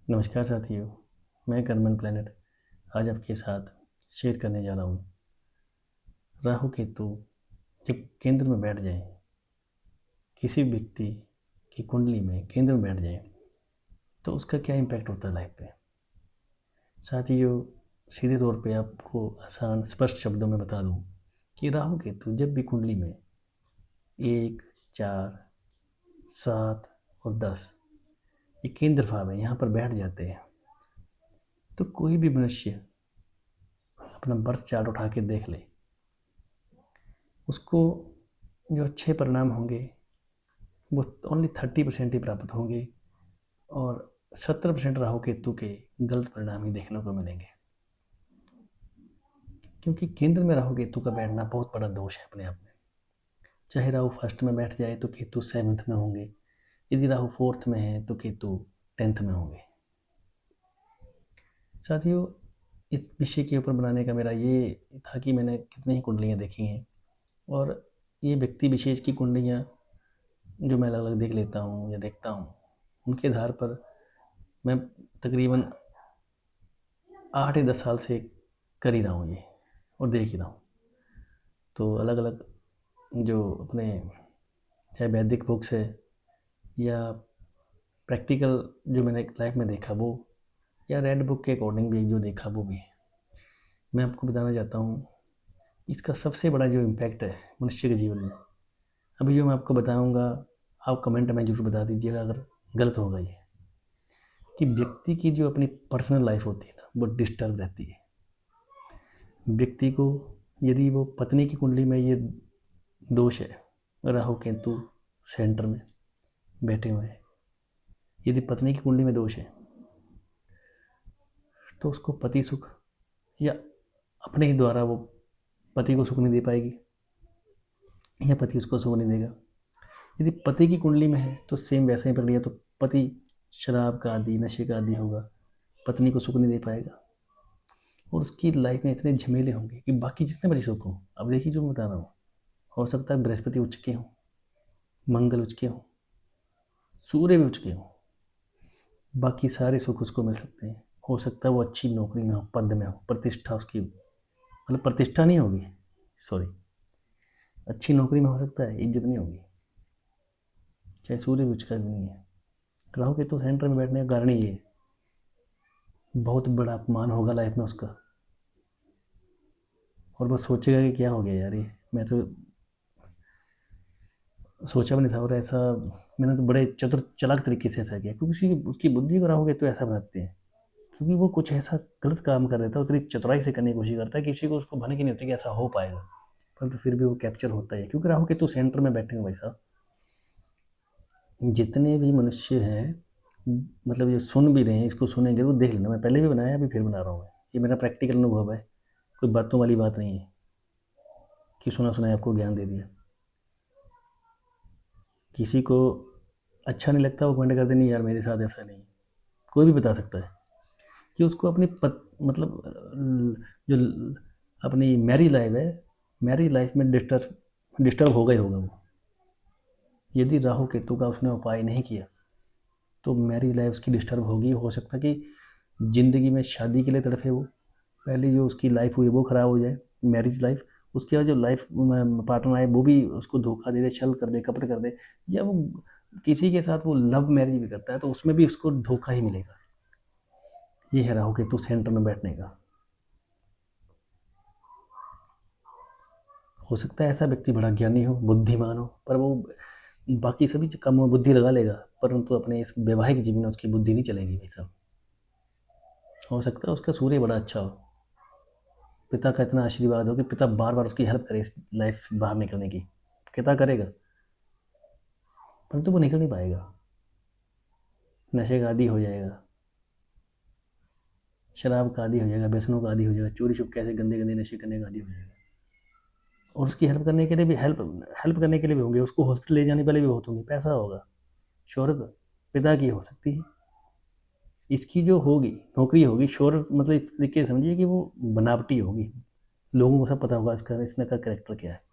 नमस्कार साथियों, मैं कर्मन प्लेनेट आज आपके साथ शेयर करने जा रहा हूँ। राहु केतु जब केंद्र में बैठ जाए, किसी व्यक्ति की कुंडली में केंद्र में बैठ जाए, तो उसका क्या इम्पैक्ट होता है लाइफ पे। साथियों, सीधे तौर पे आपको आसान स्पष्ट शब्दों में बता दूँ कि राहु केतु जब भी कुंडली में 1, 4, 7 और 10 ये केंद्र भाव है, यहाँ पर बैठ जाते हैं, तो कोई भी मनुष्य अपना बर्थ चार्ट उठा के देख ले, उसको जो अच्छे परिणाम होंगे वो ओनली 30% ही प्राप्त होंगे और 70% राहु केतु के गलत परिणाम ही देखने को मिलेंगे। क्योंकि केंद्र में राहु केतु का बैठना बहुत बड़ा दोष है अपने आप में। चाहे राहु फर्स्ट में बैठ जाए तो केतु 7th में होंगे, यदि राहु 4th में है तो केतु 10th में होंगे। साथियों, इस विषय के ऊपर बनाने का मेरा ये था कि मैंने कितनी ही कुंडलियाँ देखी हैं और ये व्यक्ति विशेष की कुंडलियाँ जो मैं अलग अलग देख लेता हूँ या देखता हूँ, उनके आधार पर मैं तकरीबन 8 या 10 साल से कर ही रहा हूँ ये और देख ही रहा हूँ। तो अलग अलग जो अपने चाहे वैदिक बुक्स है या प्रैक्टिकल जो मैंने लाइफ में देखा वो, या रेड बुक के अकॉर्डिंग भी जो देखा वो भी मैं आपको बताना चाहता हूँ। इसका सबसे बड़ा जो इम्पैक्ट है मनुष्य के जीवन में, अभी जो मैं आपको बताऊँगा, आप कमेंट में ज़रूर बता दीजिएगा अगर गलत होगा ये, कि व्यक्ति की जो अपनी पर्सनल लाइफ होती है ना, वो डिस्टर्ब रहती है। व्यक्ति को यदि वो पत्नी की कुंडली में ये दोष है, राहु केतु सेंटर में बैठे हुए हैं, यदि पत्नी की कुंडली में दोष है तो उसको पति सुख या अपने ही द्वारा वो पति को सुख नहीं दे पाएगी या पति उसको सुख नहीं देगा। यदि पति की कुंडली में है तो सेम वैसा ही प्रक्रिया, तो पति शराब का आदि, नशे का आदि होगा, पत्नी को सुख नहीं दे पाएगा और उसकी लाइफ में इतने झमेले होंगे कि बाकी जितने बड़ी सुख हो। अब देखिए जो मैं बता रहा हूँ, हो सकता है बृहस्पति उच्च के हों, मंगल उच्च के हों, सूर्य भी उच्च के हों, बाकी सारे सुख उसको मिल सकते हैं। हो सकता है वो अच्छी नौकरी में हो, पद में हो, प्रतिष्ठा उसकी, मतलब प्रतिष्ठा नहीं होगी, सॉरी, अच्छी नौकरी में हो सकता है, इज्जत नहीं होगी, चाहे सूर्य भी उच्च का भी नहीं है। राहु केतु सेंटर में बैठने का कारण ही ये है, बहुत बड़ा अपमान होगा लाइफ में उसका और वो सोचेगा कि क्या हो गया यार, ये मैं तो सोचा भी नहीं था। और ऐसा मैंने तो बड़े चतुर चालाक तरीके से ऐसा किया, क्योंकि उसकी बुद्धि को राहु केतु ऐसा बनाते हैं, क्योंकि वो कुछ ऐसा गलत काम कर देता है, उतनी चतुराई से करने की कोशिश करता है, किसी को उसको भनक ही नहीं होती कि ऐसा हो पाएगा, परंतु फिर भी वो कैप्चर होता है, क्योंकि राहु केतु सेंटर में बैठे हैं भाई साहब। जितने भी मनुष्य हैं, मतलब ये सुन भी रहे हैं, इसको सुनेंगे तो देख लेना, मैं पहले भी बनाया, अभी फिर बना रहा हूँ मैं, ये मेरा प्रैक्टिकल अनुभव है, कोई बातों वाली बात नहीं है कि सुना सुनाया आपको ज्ञान दे दिया। किसी को अच्छा नहीं लगता वो कमेंट कर दे, नहीं यार मेरे साथ ऐसा नहीं है, कोई भी बता सकता है कि उसको अपनी मतलब जो अपनी मैरी लाइफ है, मैरी लाइफ में डिस्टर्ब डिस्टर्ब होगा ही होगा वो। यदि राहु केतु का उसने उपाय नहीं किया तो मैरिज लाइफ उसकी डिस्टर्ब होगी। हो सकता है कि ज़िंदगी में शादी के लिए तड़फे वो, पहले जो उसकी लाइफ हुई वो ख़राब हो जाए, मैरिज लाइफ, उसके बाद जो लाइफ पार्टनर आए वो भी उसको धोखा दे दे, छल कर दे, कपट कर दे, या वो किसी के साथ वो लव मैरिज भी करता है तो उसमें भी उसको धोखा ही मिलेगा। ये है राहु केतु सेंटर में बैठने का। हो सकता है ऐसा व्यक्ति बड़ा ज्ञानी हो, बुद्धिमान हो, पर वो बाकी सभी काम में बुद्धि लगा लेगा, परंतु अपने इस वैवाहिक जीवन में उसकी बुद्धि नहीं चलेगी भाई साहब। हो सकता है उसका सूर्य बड़ा अच्छा हो, पिता का इतना आशीर्वाद हो कि पिता बार बार उसकी हेल्प करे इस लाइफ से बाहर निकलने की, पिता करेगा, परंतु वो निकल नहीं पाएगा, नशे का आदी हो जाएगा, शराब का आदी हो जाएगा, व्यसनों का आदी हो जाएगा, चोरी छुप कैसे गंदे गंदे नशे करने का आदी हो जाएगा। और उसकी हेल्प करने के लिए भी हेल्प हेल्प करने के लिए भी होंगे, उसको हॉस्पिटल ले जाने वाले भी बहुत होंगे, पैसा होगा, शोहरत पिता की हो सकती है, इसकी जो होगी नौकरी होगी, शोहरत मतलब इस तरीके से समझिए कि वो बनावटी होगी, लोगों को सब पता होगा इसका इसने का करेक्टर क्या है।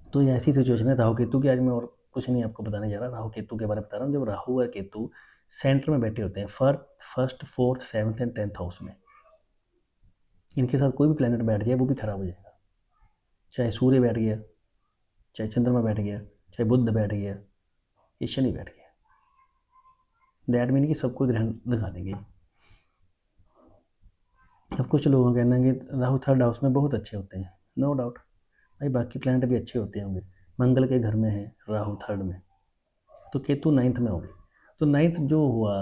तो ये ऐसी सिचुएशन है राहु केतु की, आज मैं और कुछ नहीं आपको बताने जा रहा, राहु केतु के बारे में बता रहा हूँ। जब राहु और केतु सेंटर में बैठे होते हैं first, fourth, seventh and 10th house में, इनके साथ कोई भी प्लेनेट बैठ जाए वो भी खराब हो जाएगा। चाहे सूर्य बैठ गया, चाहे चंद्रमा बैठ गया, चाहे बुध बैठ गया, ये शनि बैठ गया, दैट मीन कि सबको ग्रहण लगा देंगे। अब कुछ लोगों का कहना है कि राहु थर्ड हाउस में बहुत अच्छे होते हैं। नो डाउट भाई, बाकी प्लैनेट भी अच्छे होते होंगे। मंगल के घर में है राहु थर्ड में, तो केतु 9th में होंगे। तो 9th जो हुआ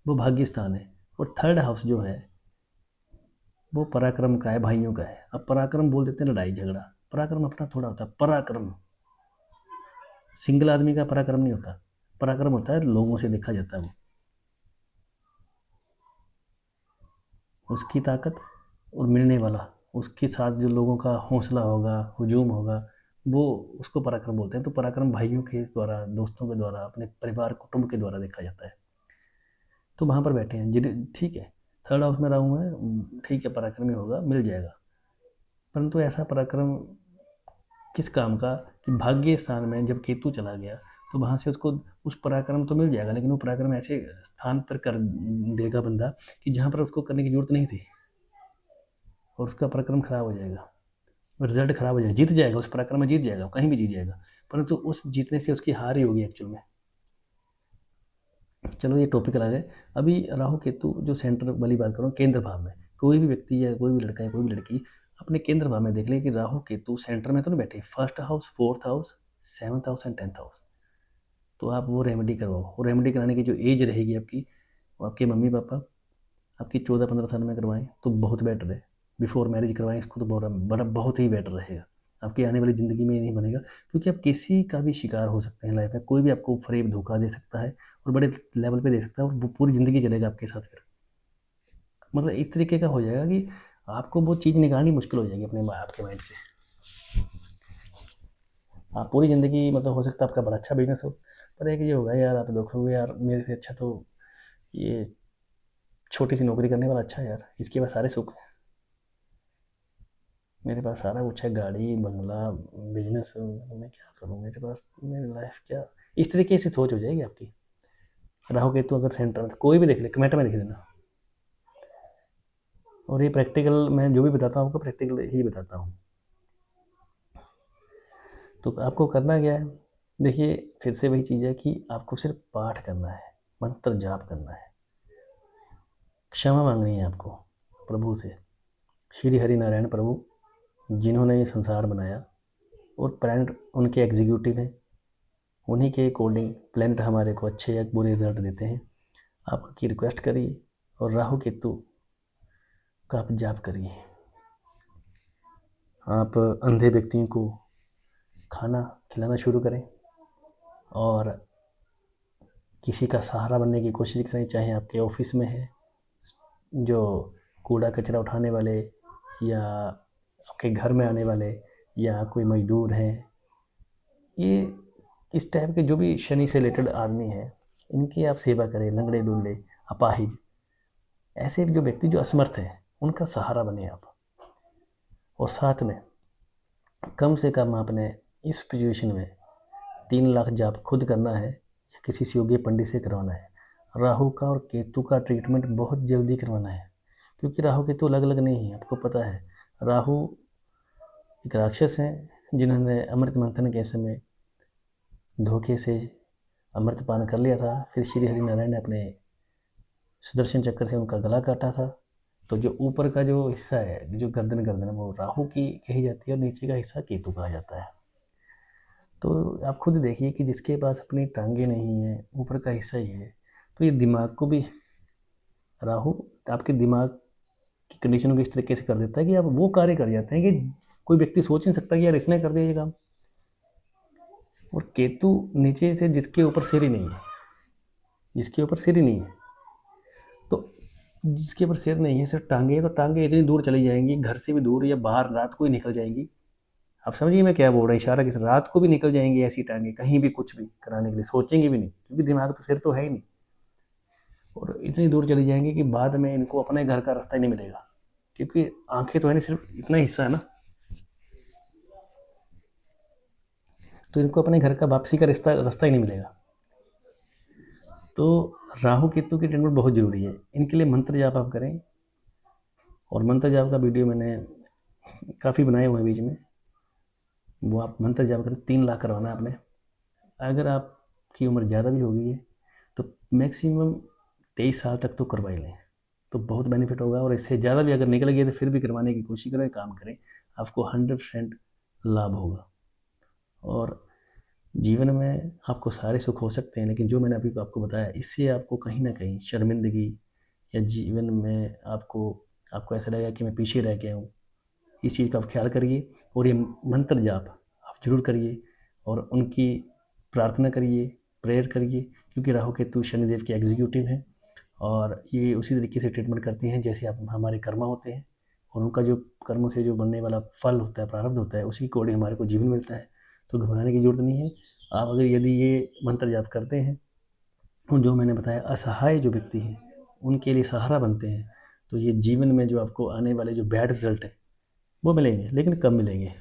वो भाग्य स्थान है, और थर्ड हाउस जो है वो पराक्रम का है, भाइयों का है। अब पराक्रम बोल देते हैं लड़ाई झगड़ा, पराक्रम अपना थोड़ा होता है। पराक्रम सिंगल आदमी का पराक्रम नहीं होता, पराक्रम होता है लोगों से देखा जाता है। वो उसकी ताकत और मिलने वाला, उसके साथ जो लोगों का हौसला होगा, हुजूम होगा, वो उसको पराक्रम बोलते हैं। तो पराक्रम भाइयों के द्वारा, दोस्तों के द्वारा, अपने परिवार कुटुंब के द्वारा देखा जाता है। तो वहाँ पर बैठे हैं जिन्हें, ठीक है थर्ड हाउस में रहूँ मैं, ठीक है पराक्रमी होगा, मिल जाएगा। परंतु ऐसा पराक्रम किस काम का कि भाग्य स्थान में जब केतु चला गया तो वहाँ से उसको उस पराक्रम तो मिल जाएगा, लेकिन वो पराक्रम ऐसे स्थान पर कर देगा बंदा कि जहाँ पर उसको करने की जरूरत नहीं थी, और उसका पराक्रम खराब हो जाएगा, रिजल्ट खराब हो जाएगा। जीत जाएगा, उस पराक्रम में जीत जाएगा, कहीं भी जीत जाएगा, परंतु उस जीतने से उसकी हार ही होगी एक्चुअल में। चलो ये टॉपिक अलग है। अभी राहु केतु जो सेंटर वाली बात करूँ, केंद्र भाव में कोई भी व्यक्ति या कोई भी लड़का या कोई भी लड़की अपने केंद्र भाव में देख ले कि राहु केतु सेंटर में तो नहीं बैठे, first house, fourth house, 7th house and 10th house, तो आप वो रेमेडी करवाओ। वो रेमेडी कराने की जो एज रहेगी आपकी, वो आपके मम्मी पापा आपकी 14-15 साल में करवाएं तो बहुत बेटर है। बिफोर मैरिज करवाएं इसको तो बहुत ही बेटर रहेगा। आपकी आने वाली ज़िंदगी में ये नहीं बनेगा, क्योंकि आप किसी का भी शिकार हो सकते हैं लाइफ में। कोई भी आपको फरेब धोखा दे सकता है, और बड़े लेवल पे दे सकता है, और वो पूरी ज़िंदगी चलेगा आपके साथ। फिर मतलब इस तरीके का हो जाएगा कि आपको वो चीज़ निकालनी मुश्किल हो जाएगी अपने आपके माइंड से। आप पूरी ज़िंदगी, मतलब हो सकता है आपका बड़ा अच्छा बिजनेस हो, पर एक ये होगा यार, आप देखोगे यार मेरे से अच्छा तो ये छोटी सी नौकरी करने वाला अच्छा है यार, इसके पास सारे सुख हैं, मेरे पास सारा कुछ है, गाड़ी बंगला बिजनेस, मैं क्या करूँ, मेरे पास मेरी लाइफ क्या। इस तरीके से सोच हो जाएगी आपकी। राहु केतु अगर सेंटर में, कोई भी देख ले, कमेंट में लिख देना। और ये प्रैक्टिकल, मैं जो भी बताता हूँ आपको प्रैक्टिकल ही बताता हूँ। तो आपको करना क्या है, देखिए फिर से वही चीज़ है कि आपको सिर्फ पाठ करना है, मंत्र जाप करना है, क्षमा मांगनी है आपको प्रभु से। श्री हरि नारायण प्रभु जिन्होंने ये संसार बनाया, और प्लैनेट उनके एग्जीक्यूटिव हैं, उन्हीं के अकॉर्डिंग प्लैनेट हमारे को अच्छे या बुरे रिजल्ट देते हैं। आप उनकी रिक्वेस्ट करिए, और राहु केतु का आप जाप करिए। आप अंधे व्यक्तियों को खाना खिलाना शुरू करें, और किसी का सहारा बनने की कोशिश करें, चाहे आपके ऑफिस में है जो कूड़ा कचरा उठाने वाले, या आपके घर में आने वाले, या कोई मजदूर हैं, ये इस टाइप के जो भी शनि से रिलेटेड आदमी हैं, इनकी आप सेवा करें। लंगड़े लूले, अपाहिज, ऐसे जो व्यक्ति जो असमर्थ हैं, उनका सहारा बने आप। और साथ में कम से कम आपने इस सिचुएशन में 3 लाख जाप खुद करना है, या किसी से योग्य पंडित से करवाना है। राहु का और केतु का ट्रीटमेंट बहुत जल्दी करवाना है, क्योंकि राहु केतु अलग अलग नहीं है, आपको पता है। राहु एक राक्षस हैं जिन्होंने अमृत मंथन के समय धोखे से अमृत पान कर लिया था, फिर श्री हरि नारायण ने अपने सुदर्शन चक्र से उनका गला काटा था। तो जो ऊपर का जो हिस्सा है, जो गर्दन गर्दन वो राहु की कही जाती है, और नीचे का हिस्सा केतु कहा जाता है। तो आप खुद देखिए कि जिसके पास अपनी टांगे नहीं है, ऊपर का हिस्सा ही है, तो ये दिमाग को भी राहु आपके दिमाग की कंडीशन को इस तरीके से कर देता है कि आप वो कार्य कर जाते हैं कि कोई व्यक्ति सोच नहीं सकता कि यार इसने कर दिया ये काम। और केतु नीचे से जिसके ऊपर सिर ही नहीं है, जिसके ऊपर सिर ही नहीं है, तो जिसके ऊपर सिर नहीं है सिर्फ टांगे है, तो टांगे इतनी दूर चली जाएंगी, घर से भी दूर, या बाहर रात को ही निकल जाएंगी। आप समझिए मैं क्या बोल रहा हूँ, इशारा किस, रात को भी निकल जाएंगी ऐसी टांगे, कहीं भी कुछ भी कराने के लिए सोचेंगे भी नहीं, क्योंकि दिमाग तो, सिर तो है ही नहीं। और इतनी दूर चली जाएंगी कि बाद में इनको अपने घर का रास्ता ही नहीं मिलेगा, क्योंकि आंखें तो है नहीं, सिर्फ इतना हिस्सा है ना। तो इनको अपने घर का वापसी का रास्ता ही नहीं मिलेगा। तो राहु केतु की ट्रीटमेंट बहुत ज़रूरी है। इनके लिए मंत्र जाप आप करें, और मंत्र जाप का वीडियो मैंने काफ़ी बनाए हुए हैं बीच में, वो आप मंत्र जाप करें। 3 लाख करवाना है आपने। अगर आपकी उम्र ज़्यादा भी हो गई है तो मैक्सिमम 23 साल तक तो करवा ही लें, तो बहुत बेनिफिट होगा। और इससे ज़्यादा भी अगर निकल गया तो फिर भी करवाने की कोशिश करें, काम करें, आपको 100% लाभ होगा। और जीवन में आपको सारे सुख हो सकते हैं, लेकिन जो मैंने अभी आपको बताया, इससे आपको कहीं न कहीं शर्मिंदगी या जीवन में आपको ऐसा लगेगा कि मैं पीछे रह गया हूँ। इस चीज़ का आप ख्याल करिए, और ये मंत्र जाप आप ज़रूर करिए, और उनकी प्रार्थना करिए, प्रेयर करिए, क्योंकि राहु केतु शनिदेव के एग्जीक्यूटिव हैं, और ये उसी तरीके से ट्रीटमेंट करती हैं जैसे आप हमारे कर्मा होते हैं, और उनका जो कर्मों से जो बनने वाला फल होता है, प्रारब्ध होता है, उसी के अकॉर्डिंग हमारे को जीवन मिलता है। तो घबराने की ज़रूरत नहीं है। आप अगर यदि ये मंत्र जाप करते हैं, और जो मैंने बताया असहाय जो व्यक्ति हैं उनके लिए सहारा बनते हैं, तो ये जीवन में जो आपको आने वाले जो बैड रिजल्ट है वो मिलेंगे, लेकिन कम मिलेंगे,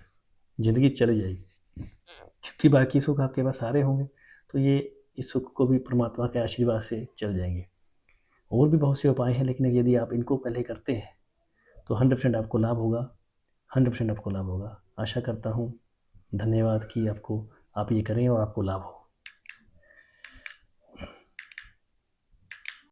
ज़िंदगी चली जाएगी, क्योंकि बाकी सुख आपके पास सारे होंगे। तो ये इस सुख को भी परमात्मा के आशीर्वाद से चल जाएंगे। और भी बहुत से उपाय हैं, लेकिन यदि आप इनको पहले करते हैं तो 100% आपको लाभ होगा। 100% आपको लाभ होगा। आशा करता हूँ, धन्यवाद, कि आप ये करें और आपको लाभ हो।